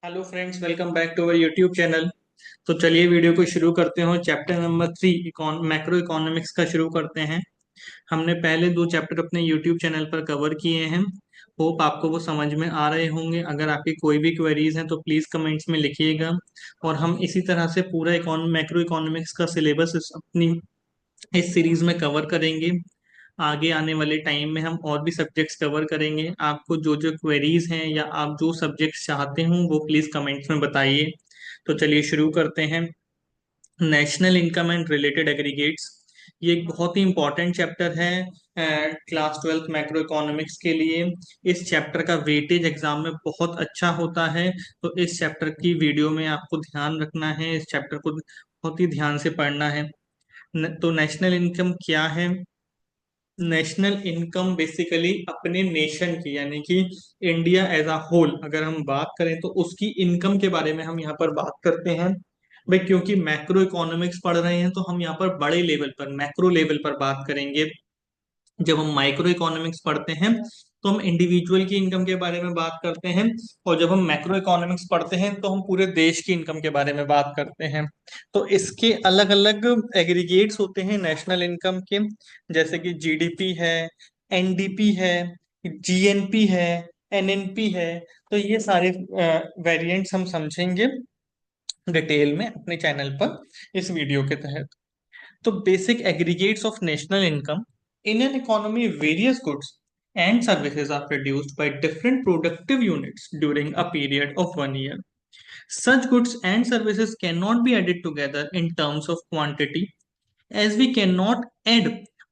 Hello friends, welcome back to our YouTube channel. तो चलिए video को शुरू करते हैं। चैप्टर नंबर 3 मैक्रो इकोनॉमिक्स का शुरू करते हैं। हमने पहले 2 चैप्टर अपने यूट्यूब चैनल पर कवर किए हैं। होप आपको वो समझ में आ रहे होंगे। अगर आपकी कोई भी क्वेरीज हैं तो प्लीज़ कमेंट्स में लिखिएगा। और हम इसी तरह से पूरा मैक्रो इकोनॉमिक्स का सिलेबस अपनी इस सीरीज में कवर करेंगे। आगे आने वाले टाइम में हम और भी सब्जेक्ट्स कवर करेंगे। आपको जो जो क्वेरीज हैं या आप जो सब्जेक्ट्स चाहते हो वो प्लीज कमेंट्स में बताइए। तो चलिए शुरू करते हैं। National income and related aggregates, ये एक बहुत ही इंपॉर्टेंट चैप्टर है क्लास 12th मैक्रो इकोनॉमिक्स के लिए। इस चैप्टर का वेटेज एग्जाम में बहुत अच्छा होता है। तो इस चैप्टर की वीडियो में आपको ध्यान रखना है, इस चैप्टर को बहुत ही ध्यान से पढ़ना है। तो नेशनल इनकम क्या है? नेशनल इनकम बेसिकली अपने नेशन की, यानी कि इंडिया एज अ होल अगर हम बात करें तो उसकी इनकम के बारे में हम यहाँ पर बात करते हैं। भाई क्योंकि मैक्रो इकोनॉमिक्स पढ़ रहे हैं तो हम यहाँ पर बड़े लेवल पर, मैक्रो लेवल पर बात करेंगे। जब हम माइक्रो इकोनॉमिक्स पढ़ते हैं तो हम इंडिविजुअल की इनकम के बारे में बात करते हैं। और जब हम मैक्रो इकोनॉमिक्स पढ़ते हैं तो हम पूरे देश की इनकम के बारे में बात करते हैं। तो इसके अलग अलग एग्रीगेट्स होते हैं नेशनल इनकम के, जैसे कि जीडीपी है, एनडीपी है, जीएनपी है, एनएनपी है। तो ये सारे वेरिएंट्स हम समझेंगे डिटेल में अपने चैनल पर इस वीडियो के तहत। तो basic aggregates of national income: in an economy, various goods and services are produced by different productive units during a period of 1 year. Such goods and services cannot be added together in terms of quantity, as we cannot add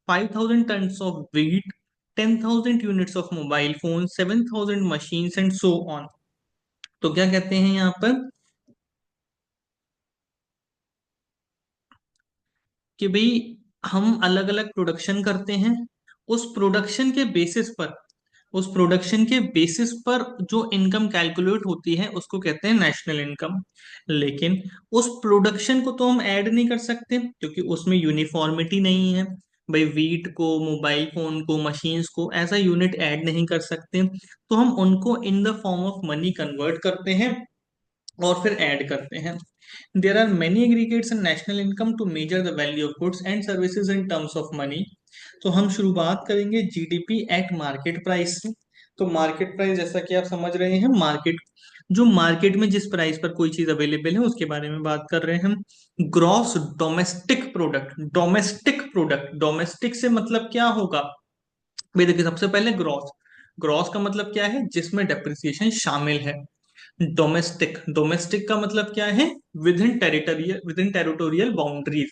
5,000 tons of wheat, 10,000 units of mobile phones, 7,000 machines and so on. तो क्या कहते हैं यहाँ पर कि भाई हम अलग अलग प्रोडक्शन करते हैं। उस प्रोडक्शन के बेसिस पर उस प्रोडक्शन के बेसिस पर जो इनकम कैलकुलेट होती है उसको कहते हैं नेशनल इनकम। लेकिन उस प्रोडक्शन को तो हम ऐड नहीं कर सकते क्योंकि उसमें यूनिफॉर्मिटी नहीं है। भाई वीट को, मोबाइल फोन को, मशीन्स को ऐसा यूनिट ऐड नहीं कर सकते। तो हम उनको in the form of money convert करते हैं और फिर ऐड करते हैं। There are many aggregates in national income to measure the value of goods and services in terms of money. तो हम शुरुआत करेंगे जीडीपी एट मार्केट प्राइस से। तो मार्केट प्राइस जैसा कि आप समझ रहे हैं, मार्केट जो मार्केट में जिस प्राइस पर कोई चीज अवेलेबल है उसके बारे में बात कर रहे हैं हम। ग्रॉस डोमेस्टिक प्रोडक्ट, डोमेस्टिक से मतलब क्या होगा? भाई देखिए, सबसे पहले ग्रॉस, ग्रॉस का मतलब क्या है? जिसमें डेप्रिसिएशन शामिल है। डोमेस्टिक का मतलब क्या है? विद इन टेरिटोरियल बाउंड्रीज,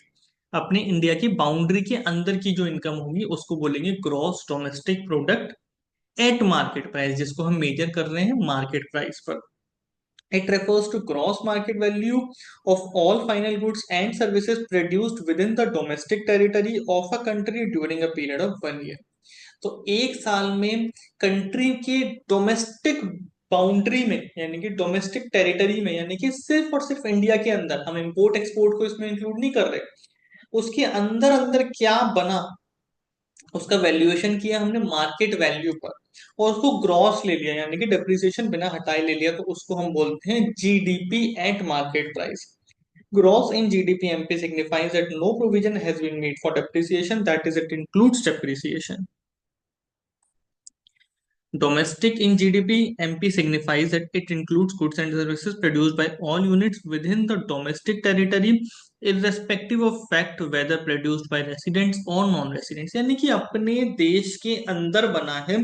अपने इंडिया की बाउंड्री के अंदर की जो इनकम होगी उसको बोलेंगे gross domestic product at market price, जिसको हम मेजर कर रहे हैं मार्केट प्राइस पर। It refers to gross market value of all final goods and services produced within the domestic territory of a country during a period of 1 year. तो एक साल में कंट्री के डोमेस्टिक बाउंड्री में, यानी कि डोमेस्टिक टेरिटरी में, यानी कि सिर्फ और सिर्फ इंडिया के अंदर, हम इंपोर्ट एक्सपोर्ट को इसमें इंक्लूड नहीं कर रहे, उसके अंदर अंदर क्या बना उसका वैल्यूएशन किया हमने मार्केट वैल्यू पर, और उसको ग्रॉस ले लिया यानी कि डेप्रिसिएशन बिना हटाए ले लिया, तो उसको हम बोलते हैं GDP at market price. Gross in GDP MP signifies that no provision has been made for depreciation, that is, it includes depreciation. Domestic in GDP MP signifies that it includes goods and services produced by all units within the domestic territory, irrespective of fact whether produced by residents or non-residents। यानी कि अपने देश के अंदर बना है,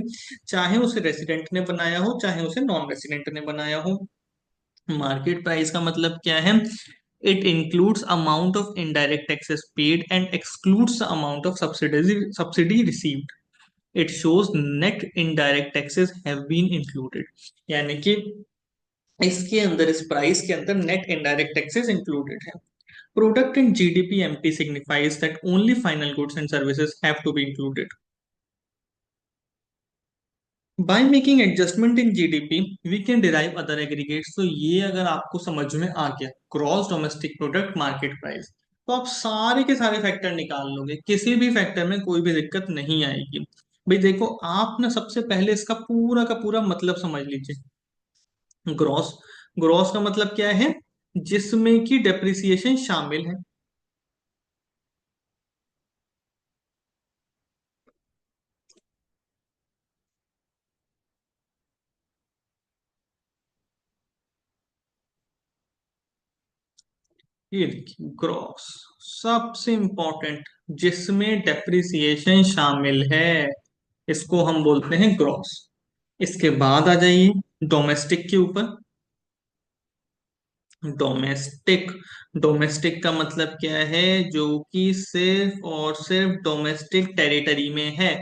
चाहे उसे रेसिडेंट ने बनाया हो चाहे उसे नॉन रेसिडेंट ने बनाया हो। मार्केट प्राइस का मतलब क्या है? It includes amount of indirect taxes paid and excludes the amount of subsidy received. It shows net indirect taxes have been included, यानी कि इसके अंदर, इस प्राइस के अंदर नेट इनडायरेक्ट टैक्सेस इंक्लूडेड है। Product in GDP MP signifies that only final goods and services have to be included. By making adjustment in GDP we can derive other aggregates. तो ये अगर आपको समझ में आ गया, cross domestic product market price, तो आप सारे के सारे फैक्टर निकाल लोगे, किसी भी फैक्टर में कोई भी दिक्कत नहीं आएगी। भाई देखो, आप ना सबसे पहले इसका पूरा का पूरा मतलब समझ लीजिए। ग्रॉस ग्रॉस का मतलब क्या है? जिसमें कि डेप्रिसिएशन शामिल है। ये देखिए ग्रॉस सबसे इंपॉर्टेंट, जिसमें डेप्रिसिएशन शामिल है, इसको हम बोलते हैं ग्रॉस। इसके बाद आ जाइए डोमेस्टिक के ऊपर। डोमेस्टिक, डोमेस्टिक का मतलब क्या है? जो कि सिर्फ और सिर्फ डोमेस्टिक टेरिटरी में है,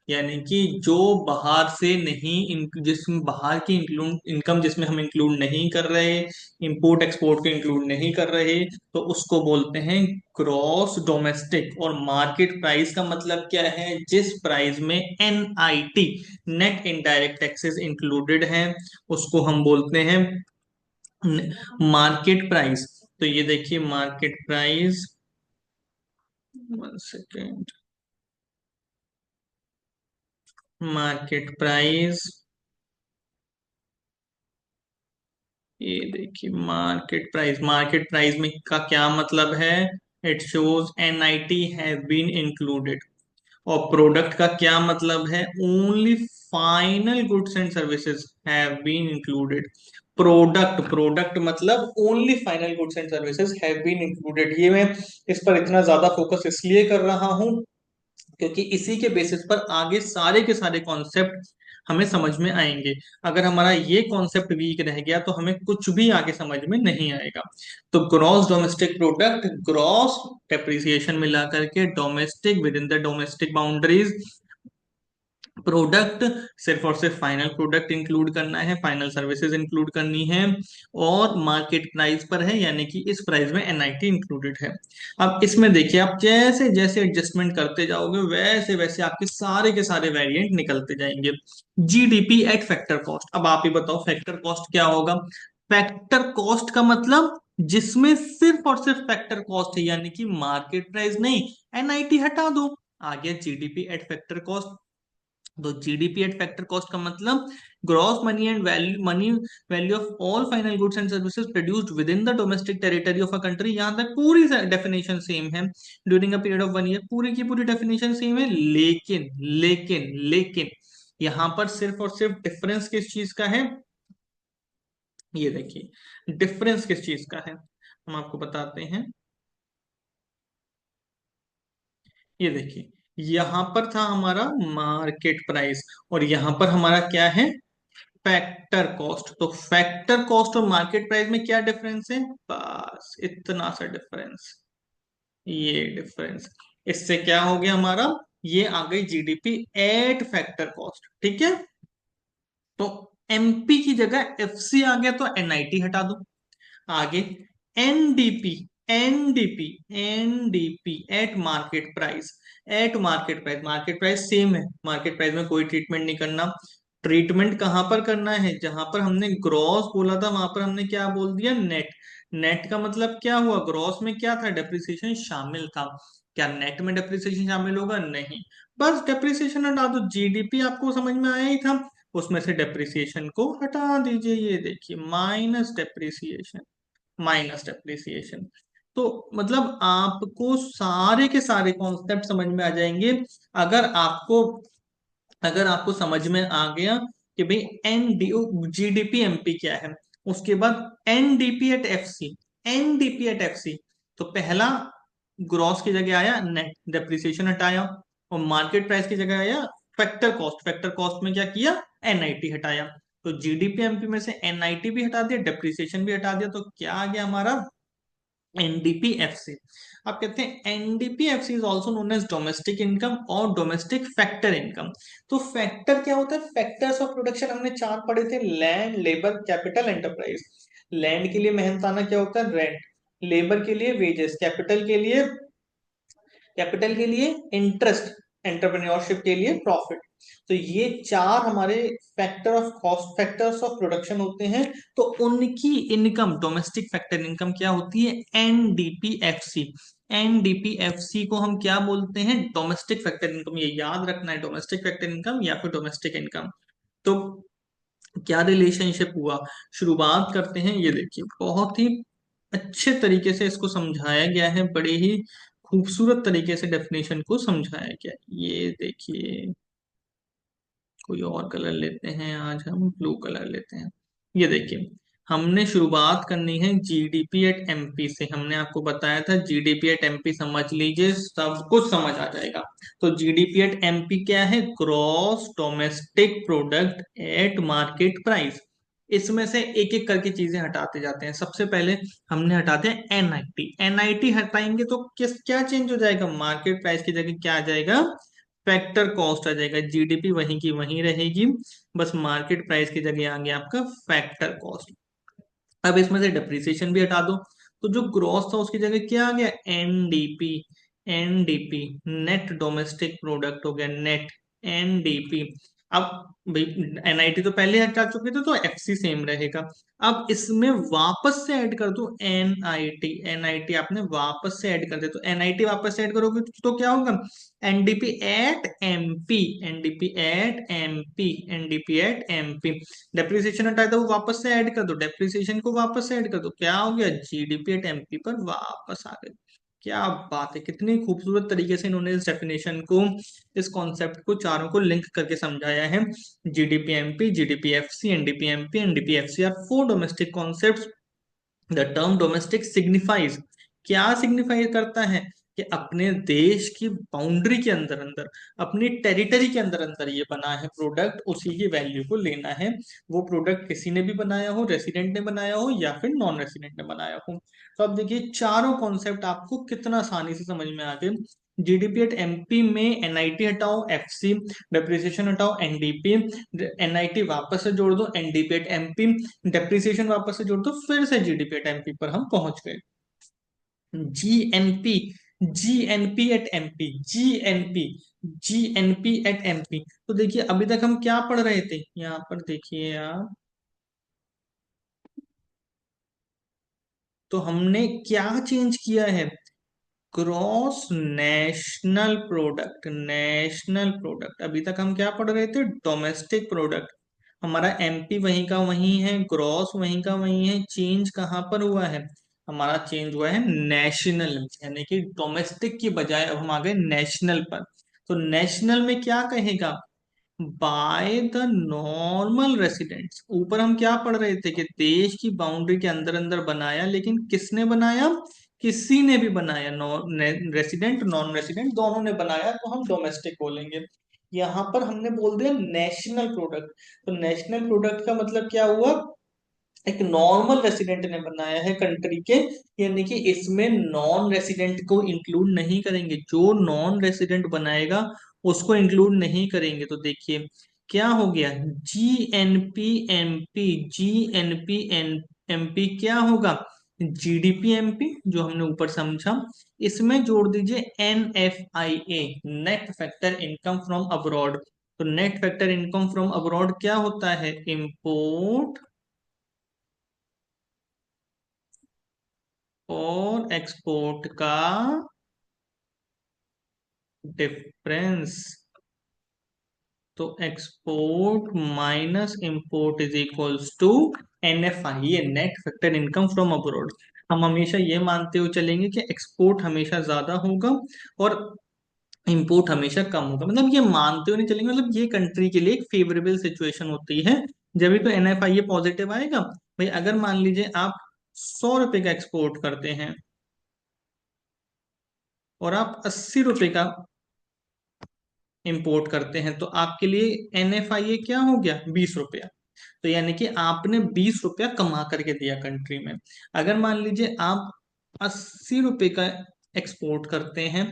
यानी कि जो बाहर से नहीं, जिसमें बाहर की इंक्लूड इनकम जिसमें हम इंक्लूड नहीं कर रहे, इंपोर्ट एक्सपोर्ट को इंक्लूड नहीं कर रहे, तो उसको बोलते हैं ग्रॉस डोमेस्टिक। और मार्केट प्राइस का मतलब क्या है? जिस प्राइस में NIT, net indirect taxes included हैं, उसको हम बोलते हैं मार्केट प्राइस। तो ये देखिए market price, 1 second, market price, ये देखिए मार्केट प्राइस, मार्केट प्राइस में का क्या मतलब है? It shows NIT have been included. और प्रोडक्ट का क्या मतलब है? Only final goods and services have been included. Product, product मतलब only final goods and services have been included. ये मैं इस पर इतना ज्यादा फोकस इसलिए कर रहा हूं क्योंकि इसी के बेसिस पर आगे सारे के सारे कॉन्सेप्ट हमें समझ में आएंगे। अगर हमारा ये कॉन्सेप्ट वीक रह गया तो हमें कुछ भी आगे समझ में नहीं आएगा। तो gross domestic product, gross depreciation मिला करके domestic, with in the domestic boundaries product, सिर्फ और सिर्फ फाइनल प्रोडक्ट इंक्लूड करना है, फाइनल सर्विसेज इंक्लूड करनी है, और मार्केट प्राइस पर है, यानी कि इस प्राइस में NIT इंक्लूडेड है। अब इसमें देखिए आप जैसे जैसे एडजस्टमेंट करते जाओगे वैसे वैसे आपके सारे के सारे वेरिएंट निकलते जाएंगे। GDP एट फैक्टर कॉस्ट, अब आप ही बताओ फैक्टर कॉस्ट क्या होगा? फैक्टर कॉस्ट का मतलब जिसमें सिर्फ और सिर्फ फैक्टर कॉस्ट है, यानी कि मार्केट प्राइस नहीं, NIT हटा दो, आ गया GDP एट फैक्टर कॉस्ट। तो जीडीपी एट फैक्टर कॉस्ट का मतलब gross money and value, money value of all final goods and services produced with in the domestic territory of a country. यहां तक पूरी डेफिनेशन सेम है, during a period of 1 year, पूरी की पूरी definition same है। लेकिन लेकिन लेकिन यहां पर सिर्फ और सिर्फ डिफरेंस किस चीज का है? ये देखिए डिफरेंस किस चीज का है, हम आपको बताते हैं। ये देखिए यहां पर था हमारा मार्केट प्राइस, और यहां पर हमारा क्या है? Factor cost. तो फैक्टर कॉस्ट और मार्केट प्राइस में क्या डिफरेंस है? बस इतना सा डिफरेंस, ये डिफरेंस। इससे क्या हो गया हमारा? ये आ गई जीडीपी एट फैक्टर कॉस्ट, ठीक है। तो MP की जगह FC आ गया तो NIT हटा दो। आगे NDP, NDP, NDP eight market price, eight market price, market price same है, मार्केट प्राइस में कोई ट्रीटमेंट नहीं करना। ट्रीटमेंट कहां पर करना है? जहां पर हमने ग्रॉस बोला था वहां पर हमने क्या बोल दिया? नेट। नेट का मतलब क्या हुआ? ग्रॉस में क्या था? डेप्रिसिएशन शामिल था। क्या नेट में डेप्रिसिएशन शामिल होगा? नहीं। बस डेप्रिसिएशन हटा दो, GDP आपको समझ में आया ही था, उसमें से डेप्रिसिएशन को हटा दीजिए। ये देखिए माइनस डेप्रिसिएशन, माइनस डेप्रिसिएशन। तो मतलब आपको सारे के सारे कॉन्सेप्ट समझ में आ जाएंगे अगर आपको, अगर आपको समझ में आ गया कि भाई एन GDP MP क्या है। उसके बाद NDP at FC, NDP at FC, तो पहला ग्रॉस की जगह आया नेट, डेप्रिसिएशन हटाया, और मार्केट प्राइस की जगह आया फैक्टर कॉस्ट, फैक्टर कॉस्ट में क्या किया? NIT हटाया। तो GDP MP में से NIT भी हटा दिया, डेप्रिसिएशन भी हटा दिया, तो क्या आ गया हमारा? NDP FC। आप कहते हैं NDP FC is also known as domestic income और डोमेस्टिक फैक्टर इनकम। तो फैक्टर क्या होता है? फैक्टर्स ऑफ प्रोडक्शन हमने चार पढ़े थे, land, labour, capital, enterprise. Land के लिए मेहनताना क्या होता है? रेंट। लेबर के लिए वेजेस, कैपिटल के लिए इंटरेस्ट, एंटरप्रेन्योरशिप के लिए प्रॉफिट। तो ये चार हमारे factor of cost, factors of production होते हैं। तो उनकी इनकम, डोमेस्टिक फैक्टर इनकम क्या होती है? NDP FC। NDP FC को हम क्या बोलते हैं? Domestic factor income. ये याद रखना है, डोमेस्टिक फैक्टर इनकम या फिर डोमेस्टिक इनकम। तो क्या रिलेशनशिप हुआ, शुरुआत करते हैं। ये देखिए बहुत ही अच्छे तरीके से इसको समझाया गया है, बड़े ही खूबसूरत तरीके से डेफिनेशन को समझाया गया है। ये देखिए, कोई और कलर लेते हैं, आज हम ब्लू कलर लेते हैं। ये देखिए, हमने शुरुआत करनी है जीडीपी एट एमपी से। हमने आपको बताया था जीडीपी एट एमपी, समझ लीजिए सब कुछ समझ आ जाएगा। तो जीडीपी एट एमपी क्या है? Gross domestic product at market price. इसमें से एक एक करके चीजें हटाते जाते हैं। सबसे पहले हमने हटाते हैं एनआईटी। एनआईटी हटाएंगे तो किस क्या चेंज हो जाएगा? मार्केट प्राइस की जगह क्या आ जाएगा? फैक्टर कॉस्ट आ जाएगा। जीडीपी वहीं की वहीं रहेगी, बस मार्केट प्राइस की जगह आ गया आपका फैक्टर कॉस्ट। अब इसमें से डिप्रिसिएशन भी हटा दो, तो जो ग्रॉस था उसकी जगह क्या आ गया? NDP. NDP net domestic product हो गया, नेट एनडीपी। अब भाई एनआईटी तो पहले हटा चुके थे तो एफसी सेम रहेगा। अब इसमें वापस से ऐड कर दो एनआईटी। एनआईटी आपने वापस से ऐड कर दे, तो एनआईटी वापस से ऐड करोगे तो क्या होगा? NDP at MP. NDP at MP. NDP at MP. Depreciation हटाया था वो वापस से ऐड कर दो, डेप्रिसिएशन को वापस से ऐड कर दो, क्या हो गया? जीडीपी एट एमपी पर वापस आ गए। क्या बात है, कितनी खूबसूरत तरीके से इन्होंने इस डेफिनेशन को, इस कॉन्सेप्ट को चारों को लिंक करके समझाया है। GDP MP, GDP FC, NDP MP, NDP FC are four domestic concepts. The term domestic signifies, क्या सिग्निफाई करता है? कि अपने देश की बाउंड्री के अंदर अंदर, अपनी टेरिटरी के अंदर अंदर ये बना है प्रोडक्ट, उसी की वैल्यू को लेना है। वो प्रोडक्ट किसी ने भी बनाया हो, रेसिडेंट ने बनाया हो या फिर नॉन रेसिडेंट ने बनाया हो। तो अब देखिए चारों कॉन्सेप्ट आपको कितना आसानी से समझ में आ गए। जीडीपी एट एमपी में एनआईटी हटाओ, एफसी, डेप्रिसिएशन हटाओ, एनडीपी, एनआईटी वापस से जोड़ दो, एनडीपी एट एमपी, डेप्रिसिएशन वापस से जोड़ दो, फिर से जीडीपी एट एमपी पर हम पहुंच गए। GNP, GNP at MP, GNP, GNP at MP. तो देखिए अभी तक हम क्या पढ़ रहे थे, यहाँ पर देखिए आप, तो हमने क्या चेंज किया है? Cross national product, national product. अभी तक हम क्या पढ़ रहे थे? Domestic product. हमारा एमपी वहीं का वहीं है, ग्रॉस वहीं का वहीं है, चेंज कहाँ पर हुआ है? हमारा चेंज हुआ है नेशनल, यानी कि डोमेस्टिक की बजाय अब हम आ गए नेशनल पर। तो नेशनल में क्या कहेगा? By the normal residents. ऊपर हम क्या पढ़ रहे थे कि देश की बाउंड्री के अंदर अंदर बनाया, लेकिन किसने बनाया? किसी ने भी बनाया, नॉन रेसिडेंट नॉन रेसिडेंट दोनों ने बनाया, तो हम डोमेस्टिक बोलेंगे। यहाँ पर हमने बोल दिया नेशनल प्रोडक्ट। तो नेशनल प्रोडक्ट का मतलब क्या हुआ? एक नॉर्मल रेसिडेंट ने बनाया है कंट्री के, यानी कि इसमें नॉन रेसिडेंट को इंक्लूड नहीं करेंगे। जो नॉन रेसिडेंट बनाएगा उसको इंक्लूड नहीं करेंगे। तो देखिए क्या हो गया? GNP MP, GNP N MP क्या होगा? जीडीपी एमपी, जो हमने ऊपर समझा। इसमें जोड़ दीजिए NFIA, net factor income from abroad. तो net factor income from abroad क्या होता है? इंपोर्ट और एक्सपोर्ट का डिफरेंस। तो export minus import is equals to NFI, ये net factor income from abroad. हम हमेशा ये मानते हुए चलेंगे कि एक्सपोर्ट हमेशा ज्यादा होगा और इंपोर्ट हमेशा कम होगा। मतलब ये मानते हुए नहीं चलेंगे, मतलब ये कंट्री के लिए एक फेवरेबल सिचुएशन होती है, जब भी तो एनएफआई पॉजिटिव आएगा। भाई अगर मान लीजिए आप 100 रुपए का एक्सपोर्ट करते हैं और आप 80 रुपए का इंपोर्ट करते हैं, तो आपके लिए एनएफआईए क्या हो गया? 20 रुपया। तो यानी कि आपने 20 रुपया कमा करके दिया कंट्री में। अगर मान लीजिए आप 80 रुपए का एक्सपोर्ट करते हैं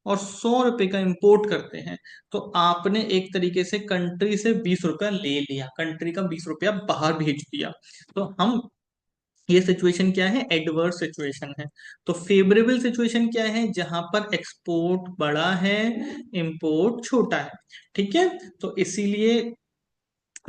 और 100 रुपए का इंपोर्ट करते हैं, तो आपने एक तरीके से कंट्री से 20 रुपया ले लिया, कंट्री का 20 रुपया बाहर भेज दिया। तो हम, ये सिचुएशन क्या है? एडवर्स सिचुएशन है। तो फेवरेबल सिचुएशन क्या है? जहां पर एक्सपोर्ट बड़ा है, इंपोर्ट छोटा है। ठीक है, तो इसीलिए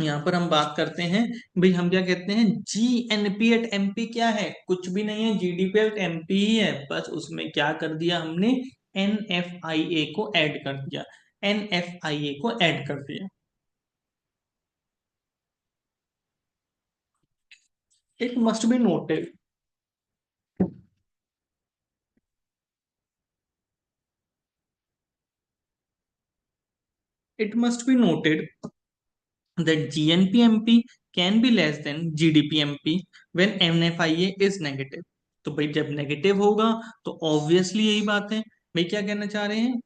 यहाँ पर हम बात करते हैं। भाई हम क्या कहते हैं? जीएनपी एट एमपी क्या है? कुछ भी नहीं है, जीडीपी एट एमपी ही है, बस उसमें क्या कर दिया हमने? एनएफआईए को ऐड कर दिया, एनएफआईए को ऐड कर दिया। It must be noted. It must be noted that GNPMP can be less than GDPMP when NFIA is negative. तो भाई जब नेगेटिव होगा तो ऑब्वियसली यही बात है। भाई क्या कहना चाह रहे हैं?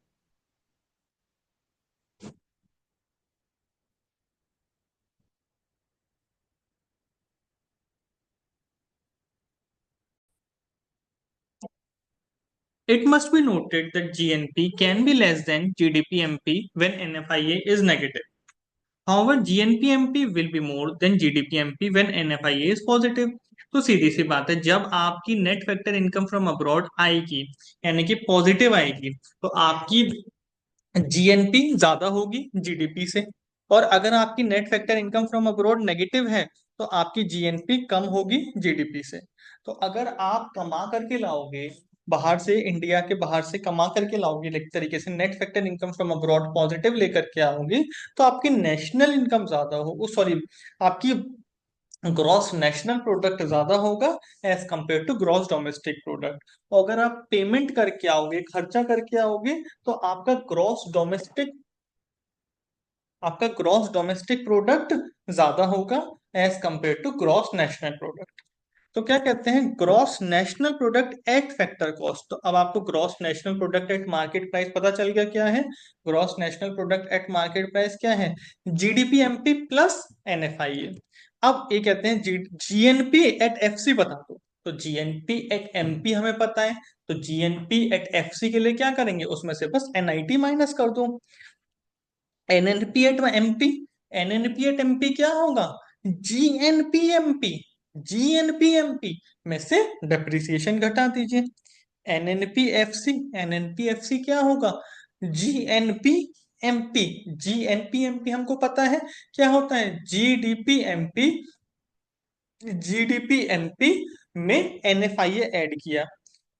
It must be noted that GNP can be less than GDPMP when NFIA is negative. However, GNPMP will be more than GDPMP when NFIA is positive. तो सीधी सी बात है, जब आपकी net factor income from abroad आएगी, यानी कि positive आएगी, तो आपकी जीएनपी ज्यादा होगी जीडीपी से। और अगर आपकी net factor income from abroad negative है, तो आपकी जीएनपी कम होगी जीडीपी से। तो अगर आप कमा करके लाओगे, बाहर से, इंडिया के बाहर से कमा करके लाओगे, एक तरीके से net factor income from abroad positive लेकर के आओगे, तो आपकी नेशनल इनकम ज्यादा हो, सॉरी, आपकी ग्रॉस नेशनल प्रोडक्ट ज्यादा होगा as compare to gross domestic product. और अगर आप पेमेंट करके आओगे, खर्चा करके आओगे, तो आपका ग्रॉस डोमेस्टिक प्रोडक्ट ज्यादा होगा as compare to gross national product. तो क्या कहते हैं, gross national product at factor cost. तो अब आपको gross national product at market price पता चल गया क्या है। Gross national product at market price क्या है? GDP MP plus NFIA. अब ये कहते हैं जीएनपी एट एफसी बता दो। तो जीएनपी एट एमपी हमें पता है, तो जीएनपी एट एफसी के लिए क्या करेंगे, उसमें से बस एनआईटी माइनस कर दो। NNP at MP, NNP at MP क्या होगा? जीएनपीएमपी। जीएनपीएमपी में से डेप्रिसिएशन घटा दीजिए। एनएनपीएफसी, एनएनपीएफसी क्या होगा? जीएनपीएमपी। जीएनपीएमपी हमको पता है क्या होता है, जीडीपीएमपी। जीडीपीएमपी में एनएफआईए ऐड किया।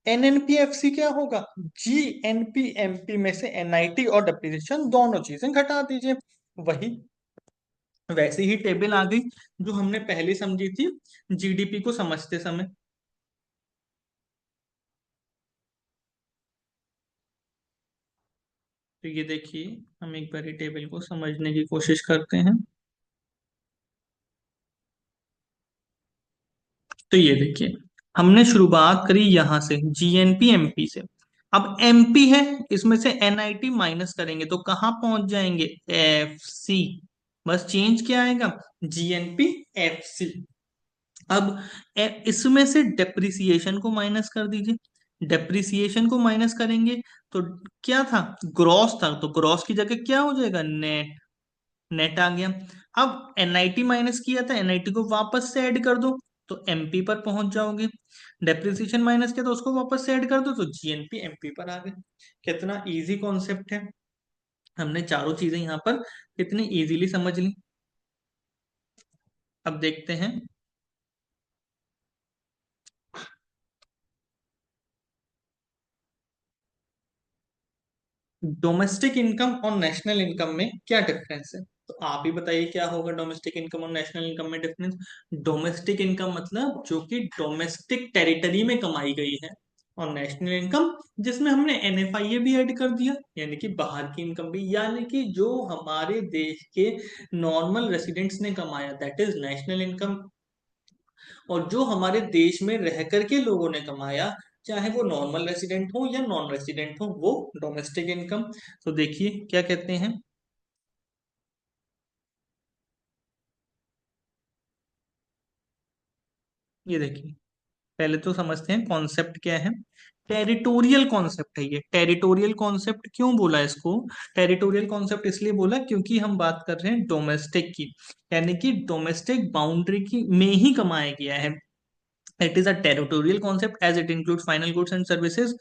एनएनपीएफसी क्या होगा? जीएनपीएमपी में से एनआईटी और डेप्रिसिएशन दोनों चीजें घटा दीजिए। वही वैसे ही टेबल आ गई जो हमने पहले समझी थी जीडीपी को समझते समय। तो ये देखिए, हम एक बार टेबल को समझने की कोशिश करते हैं। तो ये देखिए, हमने शुरुआत करी यहां से जीएनपी एमपी से। अब एमपी है, इसमें से एनआईटी माइनस करेंगे तो कहाँ पहुंच जाएंगे? एफसी। बस चेंज क्या आएगा? GNP FC. अब इसमें से डेप्रिसिएशन को माइनस कर दीजिए। डेप्रिसिएशन को माइनस करेंगे तो क्या था? ग्रॉस था, तो ग्रॉस की जगह क्या हो जाएगा? नेट। नेट आ गया। अब एनआईटी माइनस किया था, एनआईटी को वापस से ऐड कर दो तो एमपी पर पहुंच जाओगे। डेप्रिसिएशन माइनस किया तो उसको वापस से ऐड कर दो तो जीएनपी एमपी पर आ गए। कितना इजी कॉन्सेप्ट है, हमने चारों चीजें यहाँ पर कितनी इजीली समझ ली। अब देखते हैं डोमेस्टिक इनकम और नेशनल इनकम में क्या डिफरेंस है। तो आप ही बताइए क्या होगा डोमेस्टिक इनकम और नेशनल इनकम में डिफरेंस। डोमेस्टिक इनकम मतलब जो कि डोमेस्टिक टेरिटरी में कमाई गई है, और नेशनल इनकम जिसमें हमने एनएफआईए भी ऐड कर दिया, यानी कि बाहर की इनकम भी, यानी कि जो हमारे देश के नॉर्मल रेसिडेंट्स ने कमाया, दैट इज नेशनल इनकम। और जो हमारे देश में रह करके लोगों ने कमाया, चाहे वो नॉर्मल रेसिडेंट हो या नॉन रेसिडेंट हो, वो डोमेस्टिक इनकम। तो देखिए क्या कहते हैं, ये देखिए, पहले तो समझते हैं कॉन्सेप्ट क्या है। टेरिटोरियल कॉन्सेप्ट है ये। टेरिटोरियल कॉन्सेप्ट क्यों बोला इसको? टेरिटोरियल कॉन्सेप्ट इसलिए बोला क्योंकि हम बात कर रहे हैं डोमेस्टिक की, यानी कि डोमेस्टिक बाउंड्री की में ही कमाया गया है। It is a territorial concept as it includes final goods and services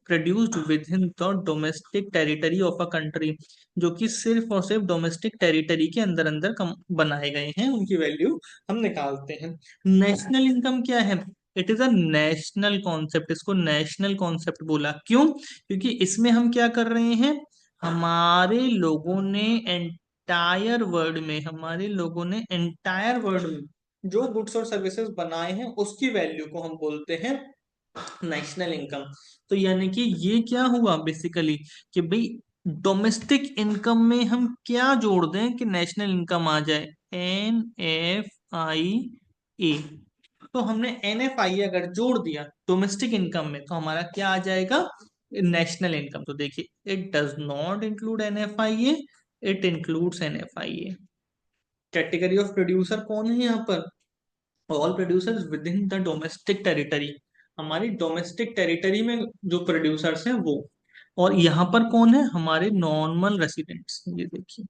produced within the domestic territory of a country, जो कि सिर्फ और सिर्फ डोमेस्टिक टेरिटरी के अंदर अंदर बनाए गए हैं, उनकी वैल्यू हम निकालते हैं। नेशनल इनकम क्या है? It is a national concept. इसको नेशनल कॉन्सेप्ट बोला क्यों? क्योंकि इसमें हम क्या कर रहे हैं, हमारे लोगों ने एंटायर वर्ल्ड में, हमारे लोगों ने एंटायर वर्ल्ड में जो गुड्स और सर्विसेज बनाए हैं उसकी वैल्यू को हम बोलते हैं नेशनल इनकम। तो यानी कि ये क्या हुआ बेसिकली कि भाई डोमेस्टिक इनकम में हम क्या जोड़ दें कि नेशनल इनकम आ जाए, NFIA। तो हमने NFIA अगर जोड़ दिया डोमेस्टिक इनकम में तो हमारा क्या आ जाएगा, नेशनल इनकम। तो देखिए it does not include NFIA, it includes NFIA। Category of producer कौन है यहाँ पर, all producers with in the domestic territory. हमारी डोमेस्टिक टेरिटरी में जो प्रोड्यूसर्स हैं वो। और यहाँ पर कौन है, हमारे नॉर्मल रेसिडेंट्स। ये देखिए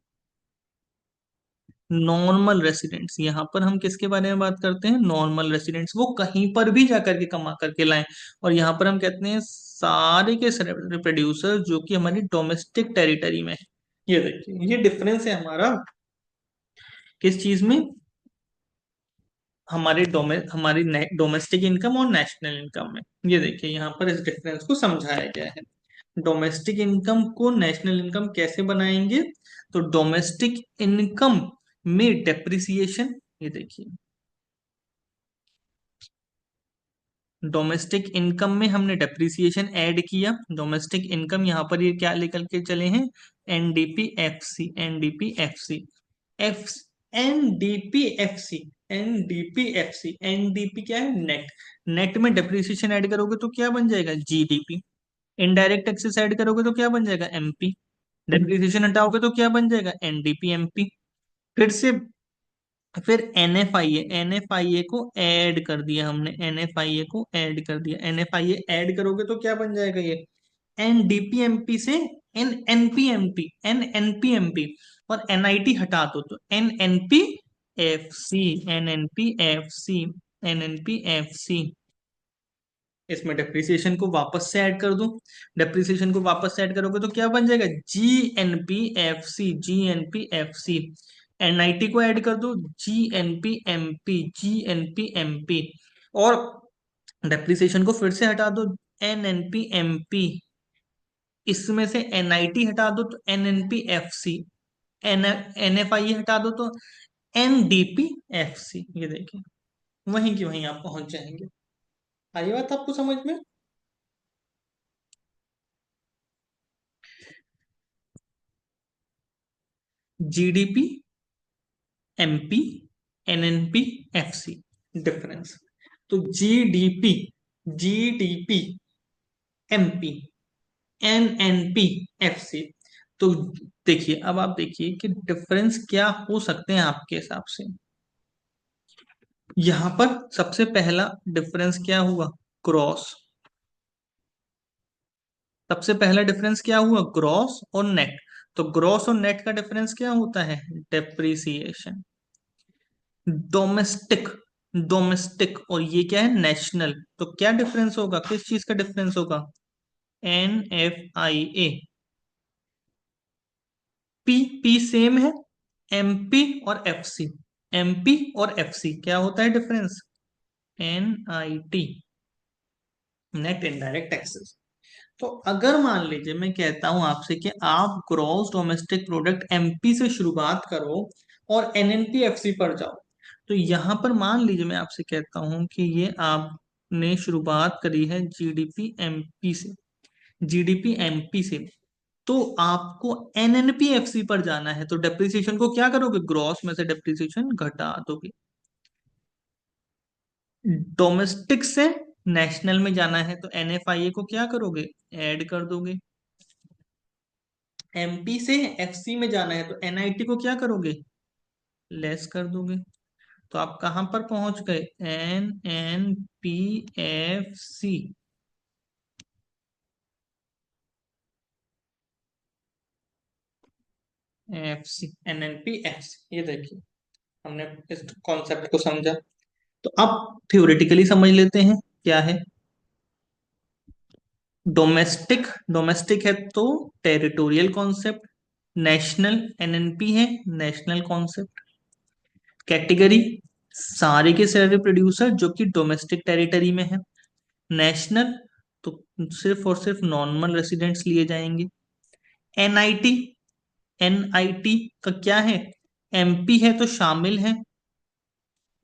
नॉर्मल रेसिडेंट्स, यहाँ पर हम किसके बारे में बात करते हैं, नॉर्मल रेसिडेंट्स, वो कहीं पर भी जाकर के कमा करके लाएं। और यहाँ पर हम कहते हैं सारे के सारे प्रोड्यूसर जो कि हमारी डोमेस्टिक टेरिटरी में है। ये देखिए ये डिफरेंस है हमारा किस चीज में, हमारी डोमेस्टिक इनकम और नेशनल इनकम में। ये देखिए यहाँ पर इस डिफरेंस को समझाया गया है। डोमेस्टिक इनकम को नेशनल इनकम कैसे बनाएंगे, तो डोमेस्टिक इनकम में डेप्रिसिएशन, ये देखिए डोमेस्टिक इनकम में हमने डेप्रिसिएशन ऐड किया। डोमेस्टिक इनकम यहाँ पर ये क्या लेकर के चले हैं, NDPFC, NDPFC, F NDPFC, NDPFC, NDP क्या है, नेट। नेट में डेप्रिसिएशन ऐड करोगे तो क्या बन जाएगा, GDP। इनडायरेक्ट टैक्सेस ऐड करोगे तो क्या बन जाएगा, MP। डेप्रिसिएशन हटाओगे तो क्या बन जाएगा, NDPMP। फिर NFIA को ऐड कर दिया हमने, NFIA को ऐड कर दिया। NFIA ऐड करोगे तो क्या बन जाएगा ये, NDPMP से NNPMP, NNPMP। और NIT हटा दो तो NNPFC, NNPFC, NNPFC। इसमें डेप्रिसिएशन को वापस से ऐड कर दूं, डेप्रिसिएशन को वापस से ऐड करोगे तो क्या बन जाएगा, GNPFC, GNPFC। NIT को ऐड कर दो, GNPMP, GNPMP। और डेप्रिसिएशन को फिर से हटा दो, NNPMP। इसमें से NIT हटा दो तो NNPFC, NFIA हटा दो तो NDPFC। ये देखिए वहीं की वहीं आप पहुंच जाएंगे। आई बात आपको समझ में। GDP, MP, NNP, FC, difference. तो GDP, MP, NNP, FC। तो देखिए अब आप देखिए कि डिफरेंस क्या हो सकते हैं आपके हिसाब से। यहां पर सबसे पहला डिफरेंस क्या हुआ, ग्रॉस। सबसे पहला डिफरेंस क्या हुआ, ग्रॉस और नेट। तो ग्रॉस और नेट का डिफरेंस क्या होता है, डेप्रिसिएशन। डोमेस्टिक, डोमेस्टिक और ये क्या है, नेशनल। तो क्या डिफरेंस होगा, किस चीज का डिफरेंस होगा, NFIA। P सेम है, MP और FC। MP और FC क्या होता है difference, NIT, net indirect taxes. तो अगर मान लीजिए मैं कहता हूं आपसे कि आप ग्रॉस डोमेस्टिक प्रोडक्ट MP से शुरुआत करो और NNPFC पर जाओ। तो यहां पर मान लीजिए मैं आपसे कहता हूं कि ये आपने शुरुआत करी है GDP MP से, GDP MP से। तो आपको NNPFC पर जाना है तो डेप्रिसिएशन को क्या करोगे, ग्रॉस में से डेप्रिसिएशन घटा दोगे। डोमेस्टिक से नेशनल में जाना है तो NFIA को क्या करोगे, ऐड कर दोगे। MP से FC में जाना है तो NIT को क्या करोगे, लेस कर दोगे। तो आप कहां पर पहुंच गए, NNPFC। NNPFC, ये देखिए हमने इस कॉन्सेप्ट को समझा। तो अब थ्योरेटिकली समझ लेते हैं क्या है डोमेस्टिक। डोमेस्टिक है तो टेरिटोरियल कॉन्सेप्ट, नेशनल NNP है, नेशनल कॉन्सेप्ट। कैटेगरी सारे के सारे प्रोड्यूसर जो कि डोमेस्टिक टेरिटरी में है। नेशनल तो सिर्फ और सिर्फ नॉर्मल रेसिडेंट्स लिए जाएंगे। NIT, NIT का क्या है, MP है तो शामिल है,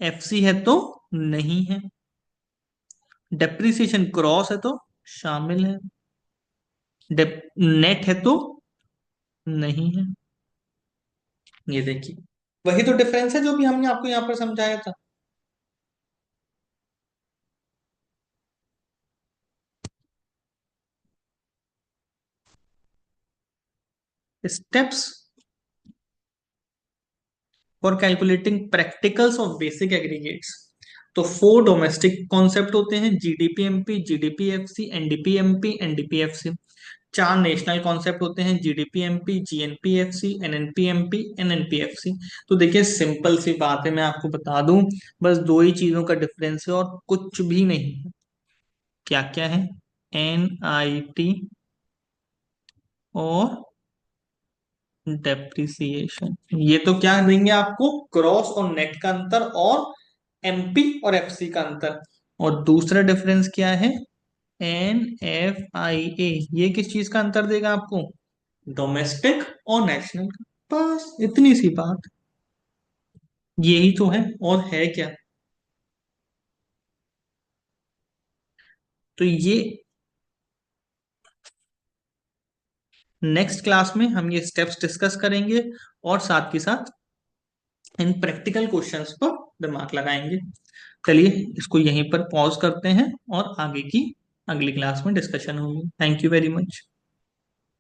एफसी है तो नहीं है, डेप्रिसिएशन क्रॉस है तो शामिल है, नेट है तो नहीं है। ये देखिए, वही तो डिफरेंस है जो भी हमने आपको यहाँ पर समझाया था। Steps for calculating practicals of basic aggregates. तो 4 डोमेस्टिक कॉन्सेप्ट होते हैं, जीडीपीएमपी, जीडीपीएफसी, एनडीपीएमपी, एनडीपीएफसी। 4 नेशनल कॉन्सेप्ट होते हैं, जीडीपीएमपी, जीएनपीएफसी, एनएनपीएमपी, एनएनपीएफसी। तो देखिए सिंपल सी बात है, मैं आपको बता दूं, बस दो ही चीजों का डिफरेंस है और कुछ भी नहीं है। क्या क्या है? एनआईटी और डेप्रिसिएशन। ये तो क्या देंगे आपको? क्रॉस और नेट का अंतर और एमपी और एफसी का अंतर। और दूसरा डिफरेंस क्या है? एनएफआईए। ये किस चीज का अंतर देगा आपको? डोमेस्टिक और नेशनल का। बस इतनी सी बात, यही तो है, और है क्या? तो ये नेक्स्ट क्लास में हम ये स्टेप्स डिस्कस करेंगे और साथ के साथ इन प्रैक्टिकल क्वेश्चंस पर दिमाग लगाएंगे। चलिए इसको यहीं पर पॉज करते हैं और आगे की अगली क्लास में डिस्कशन होगी। Thank you very much.